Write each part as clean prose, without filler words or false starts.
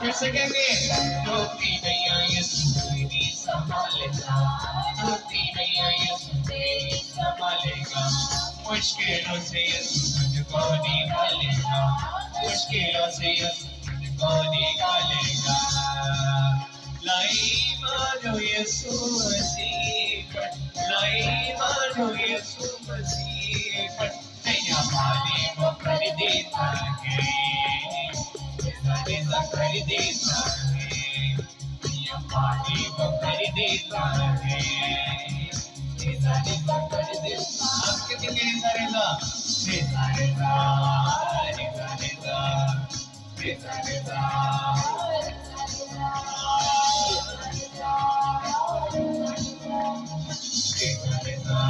कैसे कहेंगे? रोती नैया यीशु तेरी संभालेगा, रोती नैया यीशु तेरी संभालेगा, मुश्किलों से यीशु तुझको निकालेगा, मुश्किलों से यीशु तुझको निकालेगा। लाई मानो यीशु मसीह पर, लाई मानो यीशु मसीह पर, नैया पानी वो कर देता है, ऐसा कर देता है, नैया पानी वो कर देता है, ऐसा कर देता। आप कितने ऐसा रेजा, ऐसा रेजा, ऐसा रेजा, ऐसा रेजा,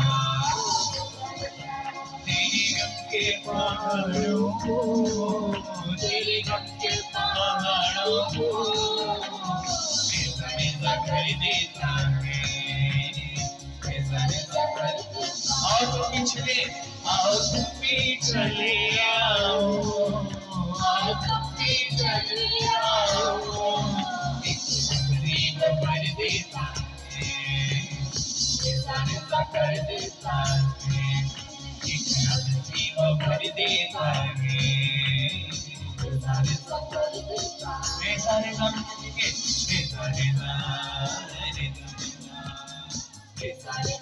तेरे गम के पहाड़ों को, तेरे गम के पहाड़ों को ऐसा कर देता है, ऐसा कर देता। आओ तुम पिछले, आओ तुम भी चले आओ, आओ तुम भी चले आओ, तकरीब कर देता है, ऐसा कर देता है, तकरीब कर देता है, सारे काम के सारे